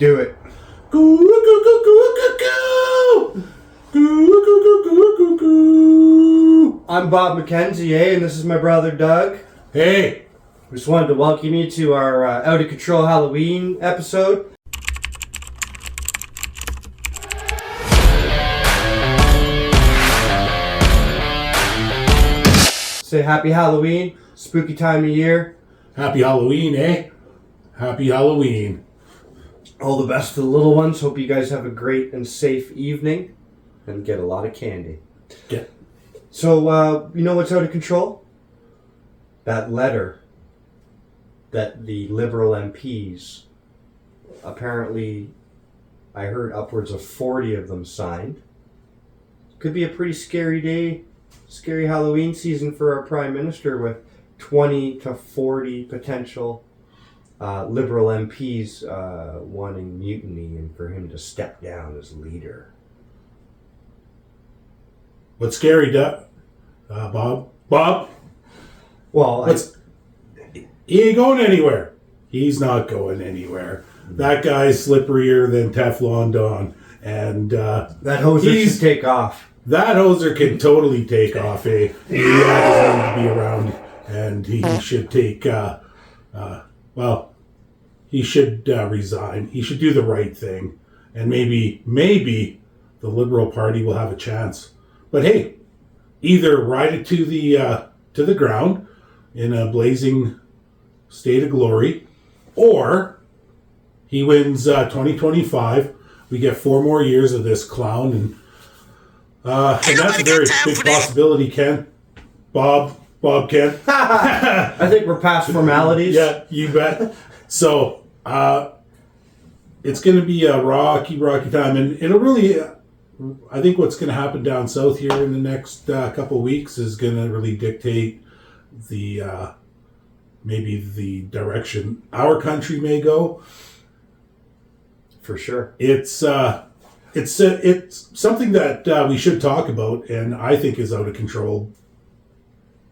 Do it. I'm Bob McKenzie, and this is my brother Doug. Hey! We just wanted to welcome you to our Outta Control Halloween episode. Say happy Halloween, spooky time of year. Happy Halloween, eh? Happy Halloween. All the best to the little ones. Hope you guys have a great and safe evening and get a lot of candy. Yeah. So, you know what's out of control? That letter that the Liberal MPs, apparently, I heard upwards of 40 of them signed. Could be a pretty scary day, scary Halloween season for our Prime Minister with 20 to 40 potential Liberal MPs wanting mutiny and for him to step down as leader. What's scary, Doug? Bob? Well, he ain't going anywhere. He's not going anywhere. That guy's slipperier than Teflon Don. And that hoser should take off. That hoser can totally take off, eh? He doesn't need to be around. And he should take, he should resign. He should do the right thing. And maybe the Liberal Party will have a chance. But hey, either ride it to the ground in a blazing state of glory, or he wins 2025. We get 4 more years of this clown, and that's a very big possibility, Ken. Bob, Ken. I think we're past formalities. Yeah, you bet. So, it's going to be a rocky time, and it'll really, I think what's going to happen down south here in the next couple of weeks is going to really dictate the maybe the direction our country may go. For sure. It's something that we should talk about, and I think is out of control.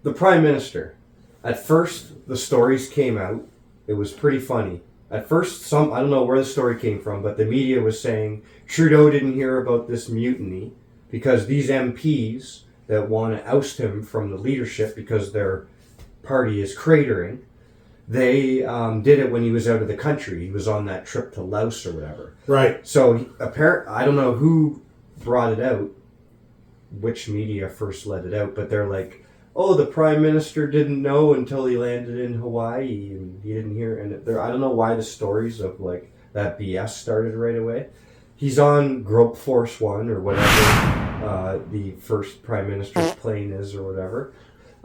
The Prime Minister. At first, the stories came out. It was pretty funny. At first, I don't know where the story came from, but the media was saying Trudeau didn't hear about this mutiny because these MPs that want to oust him from the leadership because their party is cratering, they did it when he was out of the country. He was on that trip to Laos or whatever. Right. So, I don't know who brought it out, which media first let it out, but they're like, oh, the Prime Minister didn't know until he landed in Hawaii, and he didn't hear. And I don't know why the stories of like that BS started right away. He's on Grope Force One or whatever the first Prime Minister's plane is or whatever.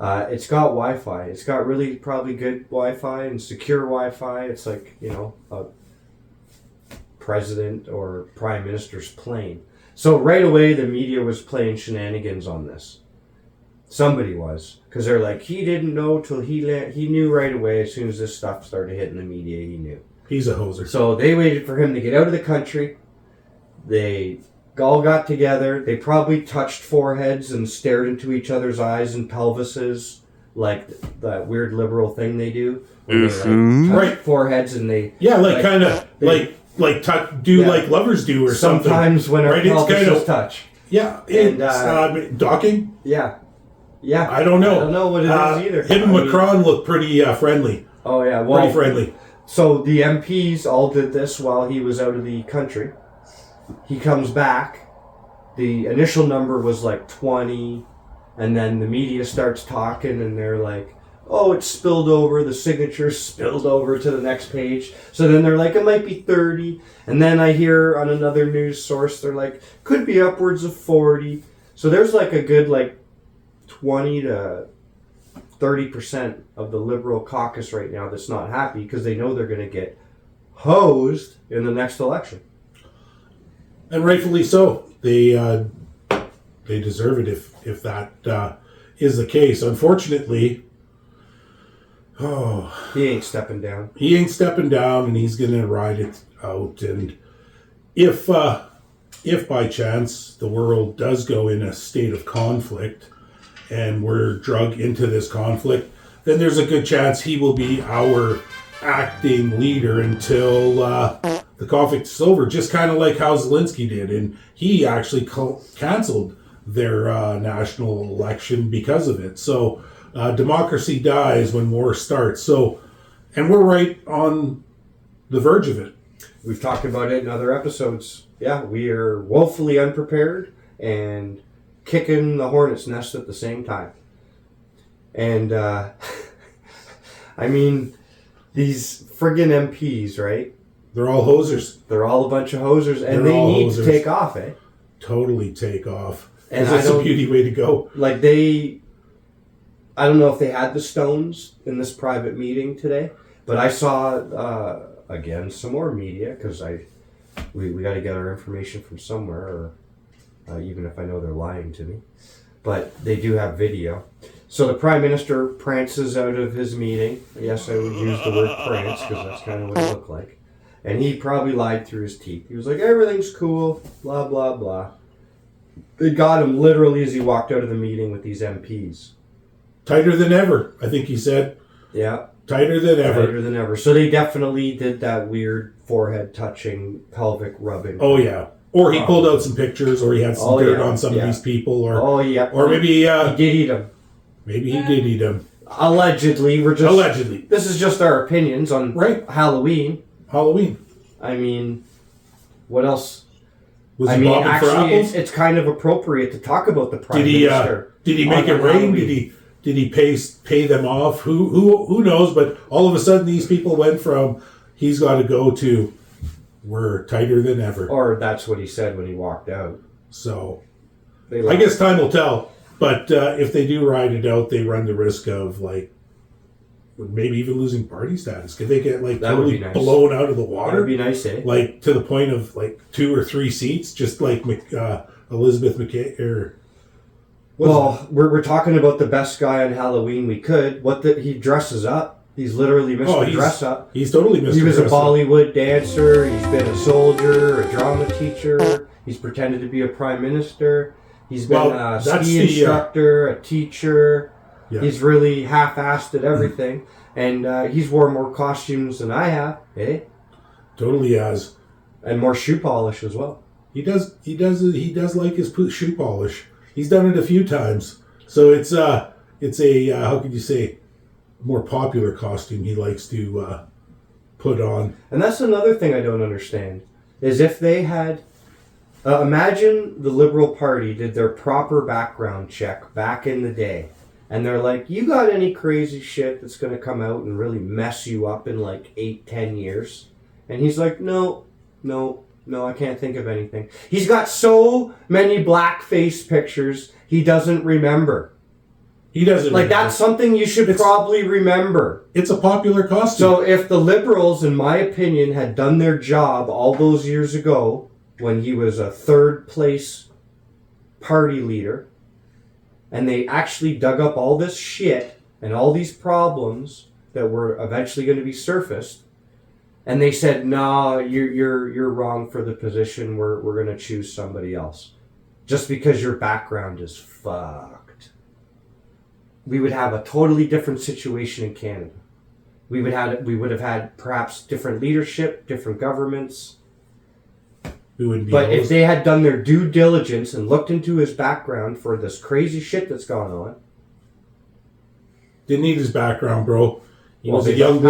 It's got Wi-Fi. It's got really probably good Wi-Fi and secure Wi-Fi. It's like, a president or Prime Minister's plane. So right away the media was playing shenanigans on this. Somebody was, because they're like, he didn't know till he knew right away. As soon as this stuff started hitting the media, he knew. He's a hoser. So they waited for him to get out of the country. They all got together. They probably touched foreheads and stared into each other's eyes and pelvises, like that weird liberal thing they do. Where they touch foreheads and they like lovers do or something. Sometimes when our pelvises touch. Yeah, and docking. Yeah. I don't know. I don't know what it is either. Him and Macron look pretty friendly. Oh, yeah. Well, pretty friendly. So the MPs all did this while he was out of the country. He comes back. The initial number was like 20. And then the media starts talking and they're like, oh, it spilled over. The signatures spilled over to the next page. So then they're like, it might be 30. And then I hear on another news source, they're like, could be upwards of 40. So there's like a good 20 to 30% of the Liberal caucus right now that's not happy because they know they're going to get hosed in the next election. And rightfully so. They deserve it if that is the case. Unfortunately, he ain't stepping down. He ain't stepping down, and he's going to ride it out. And if by chance the world does go in a state of conflict, and we're drug into this conflict, then there's a good chance he will be our acting leader until the conflict is over, just kind of like how Zelensky did. And he actually canceled their national election because of it. So democracy dies when war starts. So, and we're right on the verge of it. We've talked about it in other episodes. Yeah, we are woefully unprepared and kicking the hornet's nest at the same time. And, I mean, these friggin' MPs, right? They're all hosers. They're all a bunch of hosers, and They're they all need hosers. to take off, eh? Totally take off. And That's a beauty way to go. Like I don't know if they had the stones in this private meeting today, but I saw, again, some more media, because we got to get our information from somewhere, or even if I know they're lying to me. But they do have video. So the Prime Minister prances out of his meeting. Yes, I would use the word prance, because that's kind of what it looked like. And he probably lied through his teeth. He was like, everything's cool, blah, blah, blah. They got him literally as he walked out of the meeting with these MPs. Tighter than ever, I think he said. Yeah. Tighter than ever. Tighter than ever. So they definitely did that weird forehead touching, pelvic rubbing. Oh, yeah. Or he pulled out some pictures, or he had some dirt on some of these people, or or maybe he did eat them. Maybe he did eat them. Allegedly, allegedly. This is just our opinions on Halloween. I mean, what else? Was he bobbing for apples? It's kind of appropriate to talk about the Prime Minister. Did he make it rain? Did he pay them off? Who knows? But all of a sudden, these people went from he's got to go to we're tighter than ever. Or that's what he said when he walked out. So, I guess time will tell. But if they do ride it out, they run the risk of maybe even losing party status. Could they get totally blown out of the water? That would be nice, eh? To the point of 2 or 3 seats, just like Elizabeth McKay or. We're talking about the best guy on Halloween we could. He dresses up. He's literally Mr. Dress Up. He's totally Mr. He was Dress a Bollywood dancer. He's been a soldier, a drama teacher. He's pretended to be a prime minister. He's been a ski instructor, a teacher. Yeah. He's really half-assed at everything. And he's worn more costumes than I have, eh? Totally has. And more shoe polish as well. He does like his shoe polish. He's done it a few times. So it's a how could you say, more popular costume he likes to put on. And that's another thing I don't understand, is if they had, imagine the Liberal Party did their proper background check back in the day, and they're like, you got any crazy shit that's going to come out and really mess you up in 8-10 years? And he's like, no, I can't think of anything. He's got so many blackface pictures, he doesn't remember. He doesn't remember. That's something you should probably remember. It's a popular costume. So if the Liberals, in my opinion, had done their job all those years ago, when he was a third place party leader, and they actually dug up all this shit and all these problems that were eventually going to be surfaced, and they said, "No, you're wrong for the position. We're going to choose somebody else, just because your background is fucked." We would have a totally different situation in Canada. We would have had perhaps different leadership, different governments. But if they had done their due diligence and looked into his background for this crazy shit that's gone on. Didn't need his background, bro. He was a young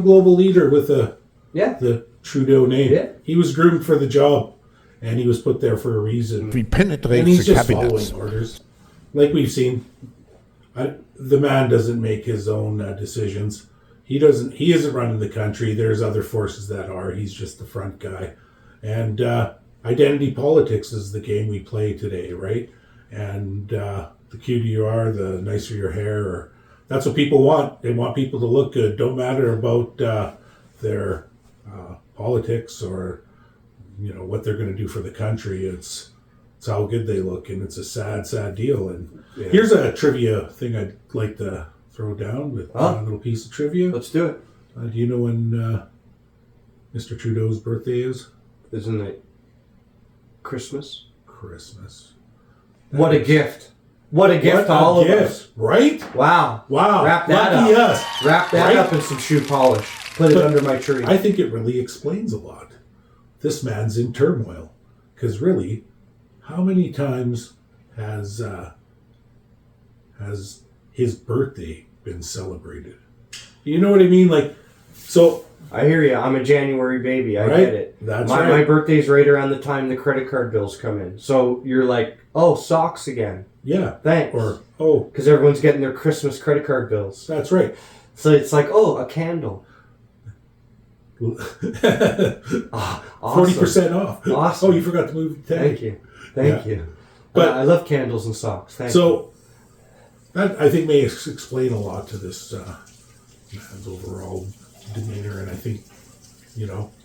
global leader with the Trudeau name. Yeah. He was groomed for the job, and he was put there for a reason. He penetrates and he's the just cabinets. Following orders. Like we've seen, the man doesn't make his own decisions. He isn't running the country. There's other forces that are. He's just the front guy. And identity politics is the game we play today, right? And the cuter you are, the nicer your hair. That's what people want. They want people to look good. Don't matter about their politics or what they're going to do for the country. It's how good they look, and it's a sad, sad deal. And here's a trivia thing I'd like to throw down with a little piece of trivia. Let's do it. Do you know when Mr. Trudeau's birthday is? Isn't it Christmas? Christmas. What a gift. What a gift to all of us. Right? Wow. Wrap that Lucky up. us. Wrap that up in some shoe polish. Put it under my tree. I think it really explains a lot. This man's in turmoil. Because really, how many times has his birthday been celebrated? You know what I mean? Like, so... I hear you. I'm a January baby. I get it. That's my birthday's right around the time the credit card bills come in. So you're like, oh, socks again. Yeah. Thanks. Or, oh. Because everyone's getting their Christmas credit card bills. That's right. So it's like, oh, a candle. Awesome. 40% off. Awesome. Oh, you forgot to move the tag. Thank you. But I love candles and socks. Thank you. So that, I think, may explain a lot to this man's overall demeanor, and I think,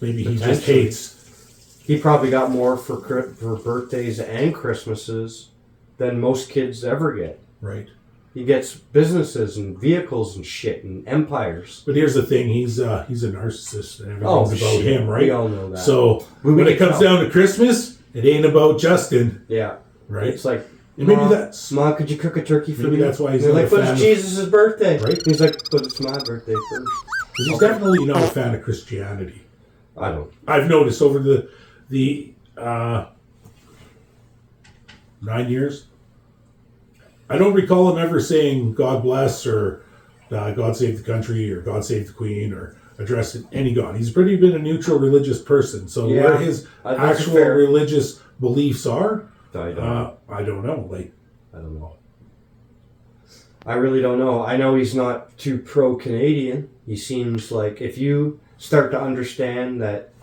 maybe he just hates. He probably got more for birthdays and Christmases than most kids ever get. Right. He gets businesses and vehicles and shit and empires. But here's the thing: he's a narcissist, and everything's about him, right? We all know that. So when it comes down to Christmas, it ain't about Justin. Yeah. Right. It's like, and maybe that's Mom, could you cook a turkey for me? Maybe that's why he's They're not like, but it's Jesus' birthday. Right. He's like, but it's my birthday first. He's definitely not a fan of Christianity. I've noticed over the 9 years. I don't recall him ever saying God bless or God save the country or God save the Queen or address any God. He's pretty been a neutral religious person. So where his actual religious beliefs are, I don't know. I don't know. I really don't know. I know he's not too pro-Canadian. He seems like, if you start to understand that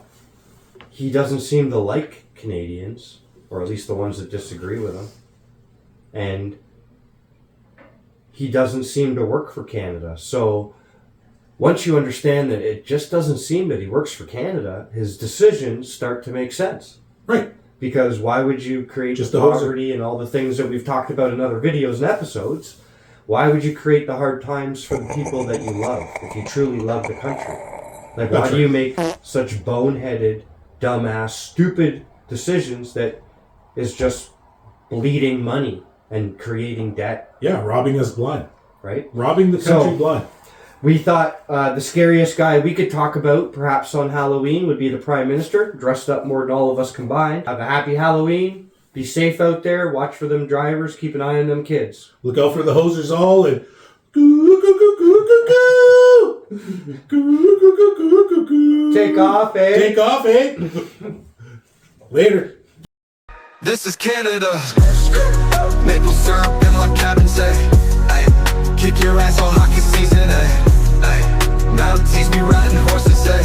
he doesn't seem to like Canadians, or at least the ones that disagree with him, and he doesn't seem to work for Canada. So once you understand that it just doesn't seem that he works for Canada, his decisions start to make sense. Right. Because why would you create just poverty and all the things that we've talked about in other videos and episodes? Why would you create the hard times for the people that you love if you truly love the country? Like, why do you make such boneheaded, dumbass, stupid decisions that is just bleeding money and creating debt? Yeah, robbing us blind. Right? Robbing the country blind. We thought the scariest guy we could talk about, perhaps on Halloween, would be the Prime Minister, dressed up more than all of us combined. Have a happy Halloween. Be safe out there. Watch for them drivers. Keep an eye on them kids. Look out for the hosers all and goo, goo, goo, goo, goo, goo. Goo, goo, goo, goo, goo, goo. Take off, eh? Take off, eh? Later. This is Canada. Maple syrup in my cabin, say. Kick your ass all hockey season, eh? Now teach me riding horses, say.